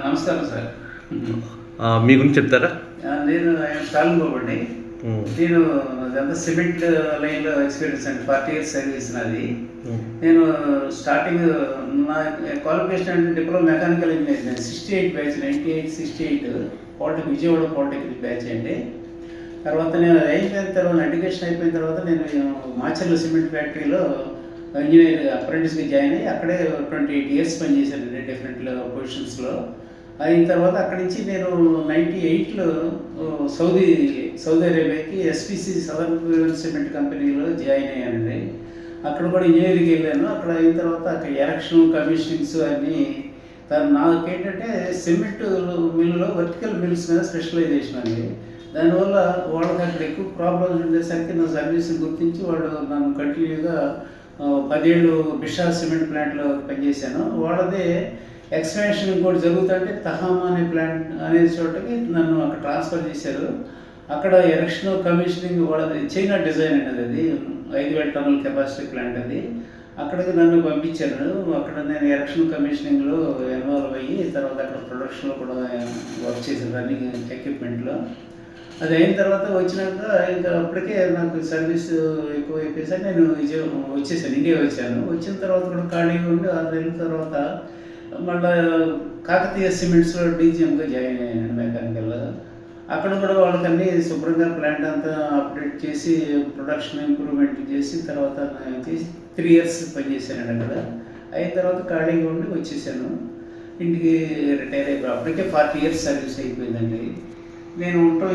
నమస్కారం సార్. మీ గురించి చెప్తారా? నేను స్టాలిన్ బాబుని. నేను అదంతా సిమెంట్ లైన్లో ఎక్స్పీరియన్స్ అండి. 40 years సర్వీస్ నాది. నేను స్టార్టింగ్ నా క్వాలిఫికేషన్ అంటే diploma mechanical engineering 68 batch, 98, 68 polytechnic, Vijayawada polytechnic batch అండి. తర్వాత నేను అయిపోయిన తర్వాత ఎడ్యుకేషన్ అయిపోయిన తర్వాత నేను మాచర్ల సిమెంట్ ఫ్యాక్టరీలో ఇంజనీర్ అప్రెంటిస్గా జాయిన్ అయ్యి అక్కడే 28 years పనిచేశానండి డిఫరెంట్ పొజిషన్స్లో. అయిన తర్వాత అక్కడి నుంచి నేను 98లో సౌదీ అరేబియాకి ఎస్పిసి సదర్న్ సిమెంట్ కంపెనీలో జాయిన్ అయ్యానండి. అక్కడ కూడా ఇంజనీరింగ్కి వెళ్ళాను. అక్కడ అయిన తర్వాత అక్కడ ఎరక్షన్, కమిషనింగ్స్ అన్నీ. నాకేంటంటే సిమెంట్ మిల్లులో వర్టికల్ మిల్స్ మీద స్పెషలైజేషన్ అండి. దానివల్ల వాళ్ళకి అక్కడ ఎక్కువ ప్రాబ్లమ్స్ ఉండేసరికి నా సర్వీస్ని గుర్తించి వాళ్ళు నన్ను కంటిన్యూగా 10 ఏళ్ళు బిషా సిమెంట్ ప్లాంట్లో పనిచేశాను. వాళ్ళదే ఎక్స్పాన్షన్ ఇంకోటి జరుగుతుంటే తహామా అనే ప్లాంట్ అనే చోటకి నన్ను అక్కడ ట్రాన్స్ఫర్ చేశారు. అక్కడ ఎరక్షన్, కమిషనింగ్ వాళ్ళది చైనా డిజైన్ అనేది, అది 5,000 టన్నుల కెపాసిటీ ప్లాంట్ అది. అక్కడికి నన్ను పంపించారు. అక్కడ నేను ఎరక్షన్, కమిషనింగ్లో ఇన్వాల్వ్ అయ్యి తర్వాత అక్కడ ప్రొడక్షన్లో కూడా వర్క్ చేశాను, రన్నింగ్ ఎక్విప్మెంట్లో. అది అయిన తర్వాత వచ్చినాక ఇంకా అప్పటికే నాకు సర్వీస్ ఎక్కువ అయిపోయేసరికి నేను వచ్చేసాను, ఇండియా వచ్చాను. వచ్చిన తర్వాత కూడా ఖాళీగా ఉండి 6 నెలల తర్వాత మళ్ళీ కాకతీయ సిమెంట్స్లో డీజీఎంగా జాయిన్ అయ్యాను మెకానికల్. అక్కడ కూడా వాళ్ళకన్నీ శుభ్రంగా ప్లాంట్ అంతా అప్డేట్ చేసి ప్రొడక్షన్ ఇంప్రూవ్మెంట్ చేసి తర్వాత చేసి 3 years పనిచేశాను అక్కడ. అయిన తర్వాత ఖాళీగా ఉండి వచ్చేసాను, ఇంటికి రిటైర్ అయిపోయి. అప్పటికే 40 years సర్వీస్ అయిపోయిందండి. నేను ఉంటాం